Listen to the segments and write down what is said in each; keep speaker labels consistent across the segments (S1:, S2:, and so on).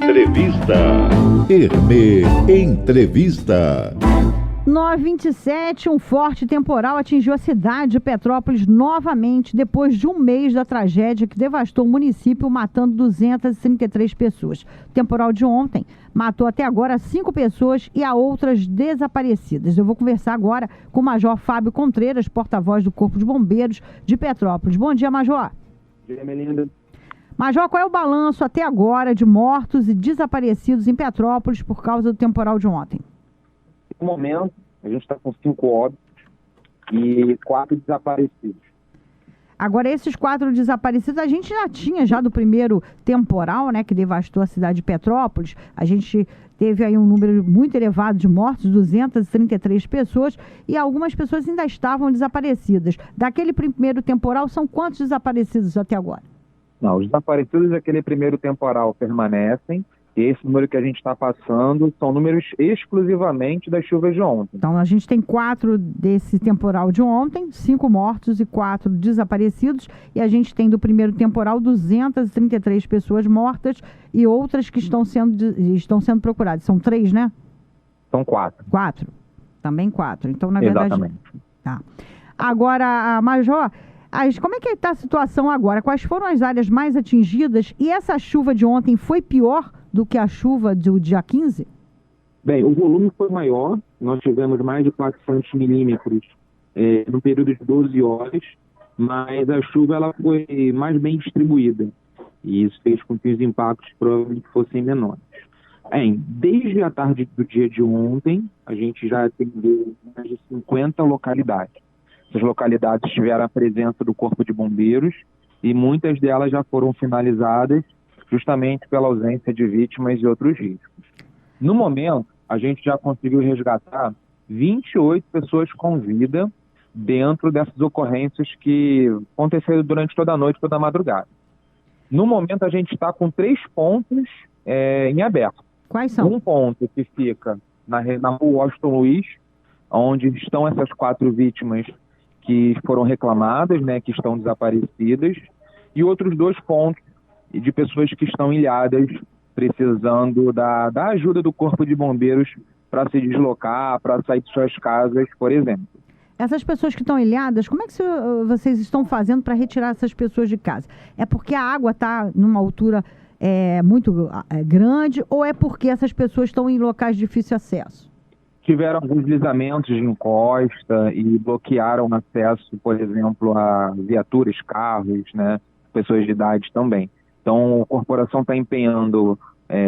S1: Entrevista. Hermê Entrevista.
S2: 9h27, um forte temporal atingiu a cidade de Petrópolis novamente depois de um mês da tragédia que devastou o município, matando 233 pessoas. O temporal de ontem matou até agora 5 pessoas e há outras desaparecidas. Eu vou conversar agora com o Major Fábio Contreiras, porta-voz do Corpo de Bombeiros de Petrópolis. Bom dia, Major.
S3: Bom dia, Melinda.
S2: Major, qual é o balanço até agora de mortos e desaparecidos em Petrópolis por causa do temporal de ontem?
S3: No momento, a gente está com 5 óbitos e 4 desaparecidos.
S2: Agora, esses 4 desaparecidos, a gente já tinha do primeiro temporal, né, que devastou a cidade de Petrópolis. A gente teve aí um número muito elevado de mortos, 233 pessoas, e algumas pessoas ainda estavam desaparecidas. Daquele primeiro temporal, são quantos desaparecidos até agora?
S3: Não, os desaparecidos daquele primeiro temporal permanecem. E esse número que a gente está passando são números exclusivamente das chuvas de ontem.
S2: Então, a gente tem 4 desse temporal de ontem, 5 mortos e 4 desaparecidos. E a gente tem do primeiro temporal 233 pessoas mortas e outras que estão sendo procuradas. São 3, né?
S3: São 4.
S2: 4. Também 4. Então, na verdade...
S3: Exatamente.
S2: Tá. Agora, Major... como é que está a situação agora? Quais foram as áreas mais atingidas? E essa chuva de ontem foi pior do que a chuva do dia 15?
S3: Bem, o volume foi maior. Nós tivemos mais de 400 milímetros no período de 12 horas, mas a chuva ela foi mais bem distribuída. E isso fez com que os impactos provavelmente fossem menores. Desde a tarde do dia de ontem, a gente já atendeu mais de 50 localidades. Essas localidades tiveram a presença do Corpo de Bombeiros e muitas delas já foram finalizadas justamente pela ausência de vítimas e outros riscos. No momento, a gente já conseguiu resgatar 28 pessoas com vida dentro dessas ocorrências que aconteceram durante toda a noite, toda a madrugada. No momento, a gente está com 3 pontos em aberto.
S2: Quais são?
S3: Um ponto que fica na rua Washington Luiz, onde estão essas 4 vítimas que foram reclamadas, né, que estão desaparecidas, e outros 2 pontos de pessoas que estão ilhadas, precisando da ajuda do Corpo de Bombeiros para se deslocar, para sair de suas casas, por exemplo.
S2: Essas pessoas que estão ilhadas, como é que vocês estão fazendo para retirar essas pessoas de casa? É porque a água está numa altura muito grande ou é porque essas pessoas estão em locais de difícil acesso?
S3: Tiveram alguns deslizamentos de encosta e bloquearam o acesso, por exemplo, a viaturas, carros, né, pessoas de idade também. Então, a corporação está empenhando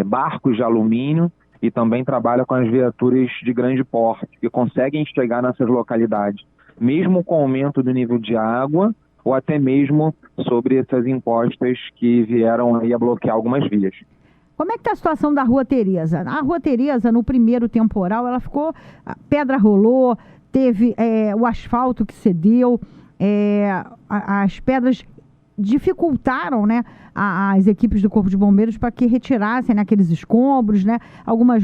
S3: barcos de alumínio e também trabalha com as viaturas de grande porte, que conseguem chegar nessas localidades, mesmo com o aumento do nível de água ou até mesmo sobre essas encostas que vieram aí a bloquear algumas vias.
S2: Como é que está a situação da Rua Tereza? A Rua Tereza, no primeiro temporal, ela ficou... A pedra rolou, teve o asfalto que cedeu, as pedras dificultaram, né, as equipes do Corpo de Bombeiros para que retirassem aqueles escombros, né?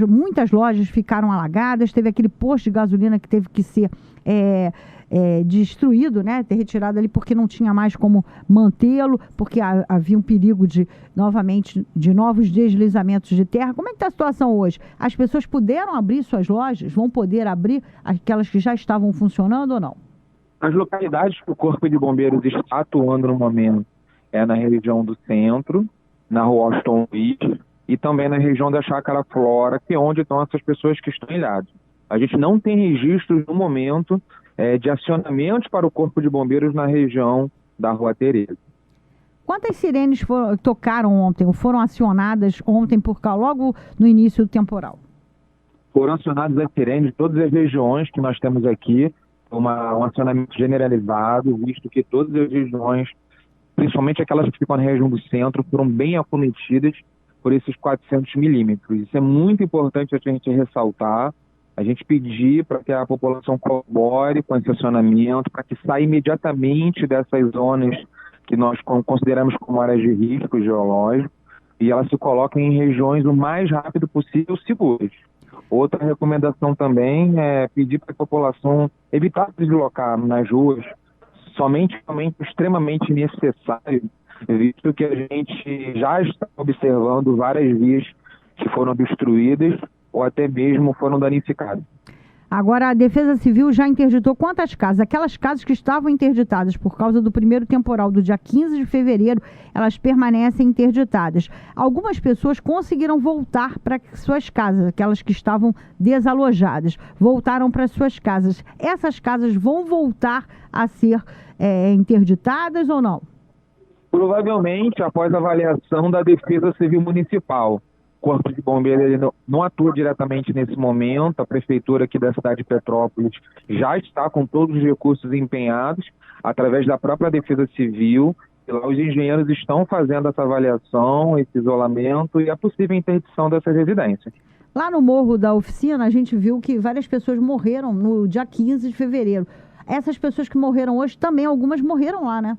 S2: Muitas lojas ficaram alagadas, teve aquele posto de gasolina que teve que ser destruído, né, ter retirado ali porque não tinha mais como mantê-lo, porque havia um perigo de novos deslizamentos de terra. Como é que está a situação hoje? As pessoas puderam abrir suas lojas? Vão poder abrir aquelas que já estavam funcionando ou não?
S3: As localidades que o Corpo de Bombeiros está atuando no momento na região do centro, na rua Washington Luiz, e também na região da Chácara Flora, que é onde estão essas pessoas que estão ilhadas. A gente não tem registros no momento de acionamentos para o Corpo de Bombeiros na região da Rua Tereza.
S2: Quantas sirenes tocaram ontem, ou foram acionadas ontem logo no início do temporal?
S3: Foram acionadas as sirenes de todas as regiões que nós temos aqui, um acionamento generalizado, visto que todas as regiões, principalmente aquelas que ficam na região do centro, foram bem acometidas por esses 400 milímetros. Isso é muito importante a gente ressaltar, a gente pedir para que a população colabore com esse acionamento, para que saia imediatamente dessas zonas que nós consideramos como áreas de risco geológico, e elas se coloquem em regiões o mais rápido possível seguras. Outra recomendação também é pedir para a população evitar se deslocar nas ruas somente extremamente necessário, visto que a gente já está observando várias vias que foram obstruídas ou até mesmo foram danificadas.
S2: Agora, a Defesa Civil já interditou quantas casas? Aquelas casas que estavam interditadas por causa do primeiro temporal do dia 15 de fevereiro, elas permanecem interditadas. Algumas pessoas conseguiram voltar para suas casas, aquelas que estavam desalojadas, voltaram para suas casas. Essas casas vão voltar a ser interditadas ou não?
S3: Provavelmente após a avaliação da Defesa Civil Municipal. O Corpo de Bombeiros ele não atua diretamente nesse momento. A Prefeitura aqui da cidade de Petrópolis já está com todos os recursos empenhados através da própria Defesa Civil. E lá os engenheiros estão fazendo essa avaliação, esse isolamento e a possível interdição dessas residências.
S2: Lá no Morro da Oficina, a gente viu que várias pessoas morreram no dia 15 de fevereiro. Essas pessoas que morreram hoje também, algumas morreram lá, né?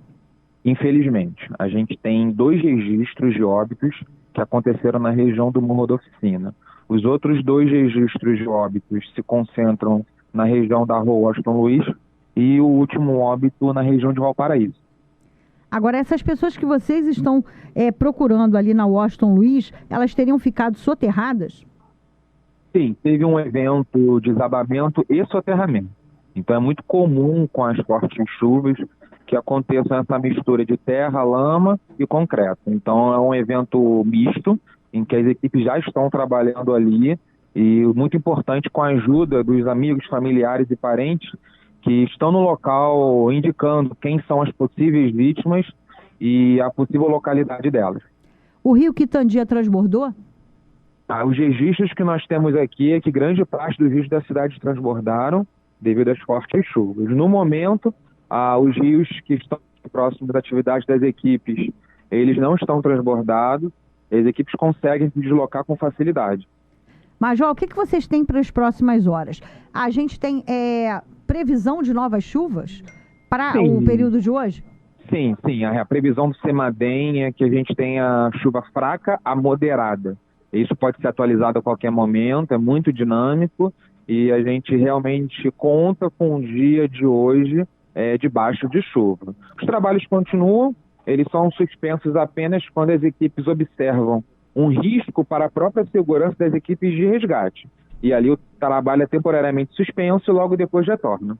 S3: Infelizmente, a gente tem 2 registros de óbitos que aconteceram na região do Morro da Oficina. Os outros 2 registros de óbitos se concentram na região da Rua Washington Luiz e o último óbito na região de Valparaíso.
S2: Agora, essas pessoas que vocês estão procurando ali na Washington Luiz, elas teriam ficado soterradas?
S3: Sim, teve um evento de desabamento e soterramento. Então é muito comum com as fortes chuvas que aconteça essa mistura de terra, lama e concreto. Então é um evento misto, em que as equipes já estão trabalhando ali, e muito importante com a ajuda dos amigos, familiares e parentes que estão no local indicando quem são as possíveis vítimas e a possível localidade delas.
S2: O rio Quitandia transbordou?
S3: Os registros que nós temos aqui é que grande parte dos rios da cidade transbordaram devido às fortes chuvas. No momento, os rios que estão próximos da atividade das equipes, eles não estão transbordados, as equipes conseguem se deslocar com facilidade.
S2: Major, o que vocês têm para as próximas horas? A gente tem previsão de novas chuvas para o período de hoje?
S3: Sim. A previsão do CEMADEM é que a gente tenha chuva fraca a moderada. Isso pode ser atualizado a qualquer momento, é muito dinâmico e a gente realmente conta com o dia de hoje debaixo de chuva. Os trabalhos continuam, eles são suspensos apenas quando as equipes observam um risco para a própria segurança das equipes de resgate. E ali o trabalho é temporariamente suspenso e logo depois retorna.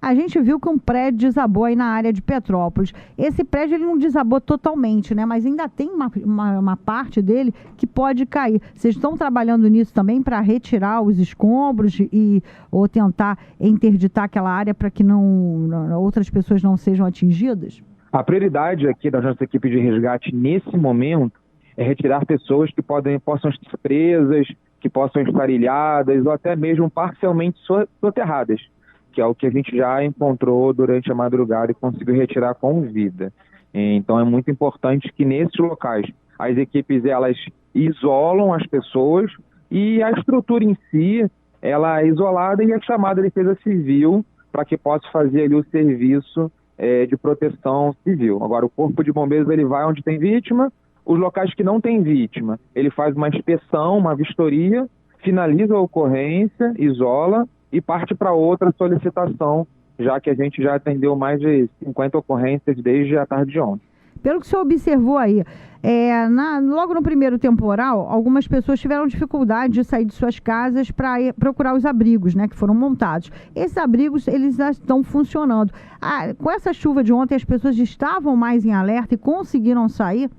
S2: A gente viu que um prédio desabou aí na área de Petrópolis. Esse prédio ele não desabou totalmente, né? Mas ainda tem uma parte dele que pode cair. Vocês estão trabalhando nisso também para retirar os escombros ou tentar interditar aquela área para que outras pessoas não sejam atingidas?
S3: A prioridade aqui das nossas equipes de resgate nesse momento é retirar pessoas que possam estar presas, que possam estar ilhadas ou até mesmo parcialmente soterradas, que é o que a gente já encontrou durante a madrugada e conseguiu retirar com vida. Então é muito importante que nesses locais as equipes elas isolam as pessoas e a estrutura em si ela é isolada e é chamada a Defesa Civil para que possa fazer ali o serviço de proteção civil. Agora o Corpo de Bombeiros ele vai onde tem vítima, os locais que não tem vítima, ele faz uma inspeção, uma vistoria, finaliza a ocorrência, isola e parte para outra solicitação, já que a gente já atendeu mais de 50 ocorrências desde a tarde de ontem.
S2: Pelo que o senhor observou aí, logo no primeiro temporal, algumas pessoas tiveram dificuldade de sair de suas casas para procurar os abrigos, né, que foram montados. Esses abrigos, eles já estão funcionando. Com essa chuva de ontem, as pessoas estavam mais em alerta e conseguiram sair?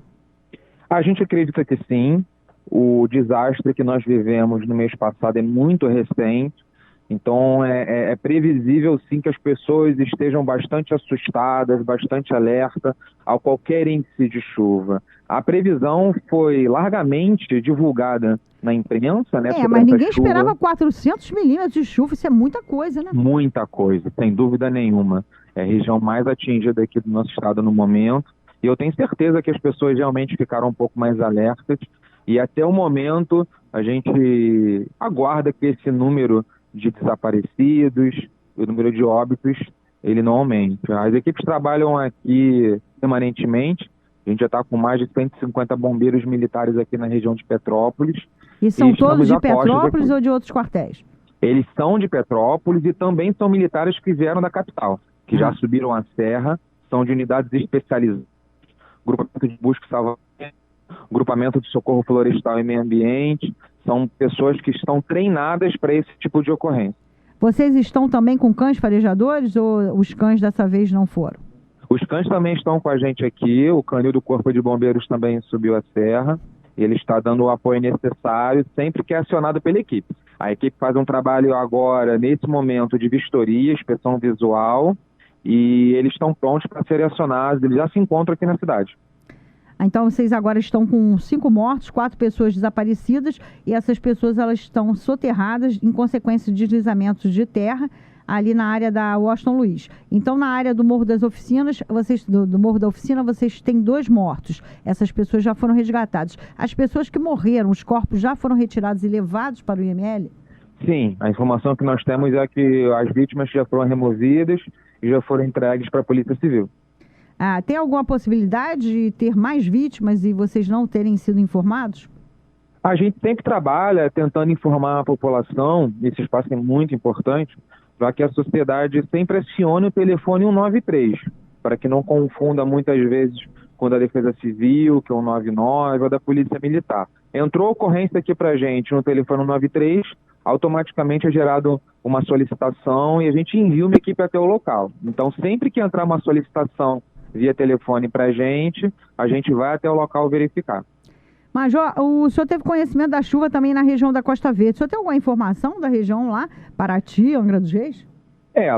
S3: A gente acredita que sim. O desastre que nós vivemos no mês passado é muito recente. Então, é previsível, sim, que as pessoas estejam bastante assustadas, bastante alerta a qualquer índice de chuva. A previsão foi largamente divulgada na imprensa, né?
S2: Mas ninguém esperava 400 milímetros de chuva, isso é muita coisa, né?
S3: Muita coisa, sem dúvida nenhuma. É a região mais atingida aqui do nosso estado no momento. E eu tenho certeza que as pessoas realmente ficaram um pouco mais alertas. E até o momento, a gente aguarda que esse número de desaparecidos, o número de óbitos, ele não aumente. As equipes trabalham aqui permanentemente, a gente já está com mais de 150 bombeiros militares aqui na região de Petrópolis.
S2: E são todos de Petrópolis ou de outros quartéis?
S3: Eles são de Petrópolis e também são militares que vieram da capital, que já subiram a serra, são de unidades especializadas, grupamento de busca e salvamento, Grupamento de Socorro Florestal e Meio Ambiente, são pessoas que estão treinadas para esse tipo de ocorrência.
S2: Vocês estão também com cães farejadores ou os cães dessa vez não foram?
S3: Os cães também estão com a gente aqui, o canil do Corpo de Bombeiros também subiu a serra, ele está dando o apoio necessário sempre que é acionado pela equipe. A equipe faz um trabalho agora, nesse momento, de vistoria, inspeção visual, e eles estão prontos para serem acionados, eles já se encontram aqui na cidade.
S2: Então vocês agora estão com 5 mortos, 4 pessoas desaparecidas, e essas pessoas elas estão soterradas em consequência de deslizamentos de terra ali na área da Washington Luiz. Então na área do Morro das Oficinas, do Morro da Oficina, vocês têm 2 mortos. Essas pessoas já foram resgatadas. As pessoas que morreram, os corpos já foram retirados e levados para o IML?
S3: Sim, a informação que nós temos é que as vítimas já foram removidas e já foram entregues para a Polícia Civil.
S2: Tem alguma possibilidade de ter mais vítimas e vocês não terem sido informados?
S3: A gente sempre trabalha tentando informar a população, esse espaço é muito importante, para que a sociedade sempre acione o telefone 193, para que não confunda muitas vezes com o da Defesa Civil, que é o 199, ou da Polícia Militar. Entrou ocorrência aqui para a gente no telefone 193, automaticamente é gerado uma solicitação e a gente envia uma equipe até o local. Então, sempre que entrar uma solicitação via telefone para a gente vai até o local verificar.
S2: Major, o senhor teve conhecimento da chuva também na região da Costa Verde. O senhor tem alguma informação da região lá, Paraty, Angra dos Reis?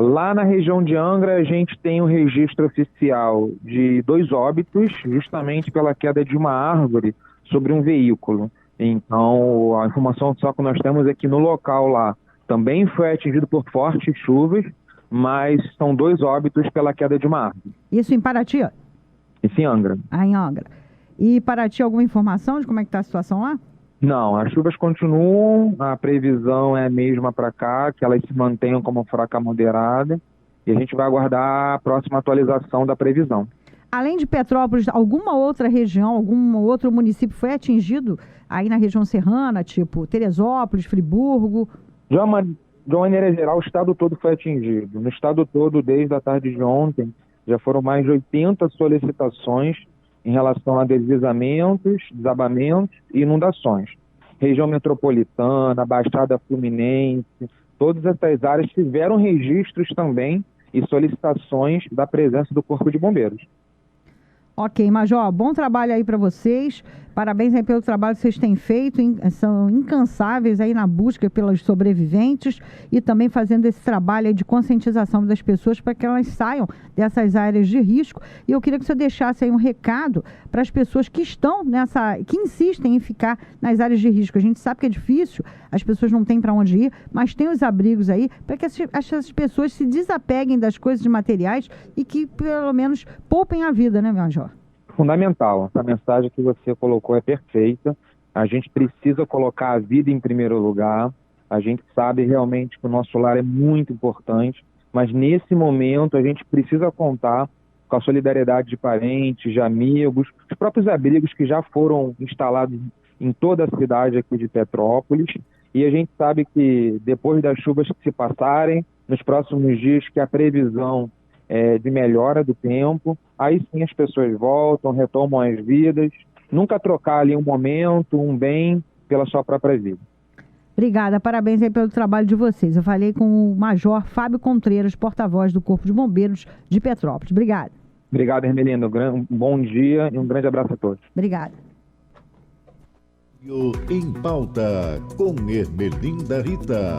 S3: Lá na região de Angra a gente tem um registro oficial de 2 óbitos, justamente pela queda de uma árvore sobre um veículo. Então, a informação só que nós temos é que no local lá também foi atingido por fortes chuvas, mas são 2 óbitos pela queda de uma árvore.
S2: Isso em Paraty?
S3: Isso em Angra.
S2: Em Angra. E Paraty, alguma informação de como é que está a situação lá?
S3: Não, as chuvas continuam, a previsão é a mesma para cá, que elas se mantenham como fraca moderada, e a gente vai aguardar a próxima atualização da previsão.
S2: Além de Petrópolis, alguma outra região, algum outro município foi atingido aí na região serrana, tipo Teresópolis, Friburgo?
S3: De uma maneira geral, o estado todo foi atingido. No estado todo, desde a tarde de ontem, já foram mais de 80 solicitações em relação a deslizamentos, desabamentos e inundações. Região metropolitana, Baixada Fluminense, todas essas áreas tiveram registros também e solicitações da presença do Corpo de Bombeiros.
S2: Ok, Major, bom trabalho aí para vocês. Parabéns aí pelo trabalho que vocês têm feito. São incansáveis aí na busca pelos sobreviventes e também fazendo esse trabalho aí de conscientização das pessoas para que elas saiam dessas áreas de risco. E eu queria que você deixasse aí um recado para as pessoas que estão que insistem em ficar nas áreas de risco. A gente sabe que é difícil, as pessoas não têm para onde ir, mas tem os abrigos aí para que essas pessoas se desapeguem das coisas materiais e que pelo menos poupem a vida, né, Major?
S3: Fundamental. Essa mensagem que você colocou é perfeita. A gente precisa colocar a vida em primeiro lugar. A gente sabe realmente que o nosso lar é muito importante, mas nesse momento a gente precisa contar com a solidariedade de parentes, de amigos, os próprios abrigos que já foram instalados em toda a cidade aqui de Petrópolis. E a gente sabe que depois das chuvas que se passarem, nos próximos dias, que a previsão de melhora do tempo, aí sim as pessoas voltam, retomam as vidas, nunca trocar ali um momento, um bem, pela sua própria vida.
S2: Obrigada, parabéns aí pelo trabalho de vocês. Eu falei com o Major Fábio Contreiras, porta-voz do Corpo de Bombeiros de Petrópolis. Obrigada.
S3: Obrigado, Hermelino. Um bom dia e um grande abraço a todos.
S2: Obrigada.
S1: Em Pauta, com Hermelinda Rita.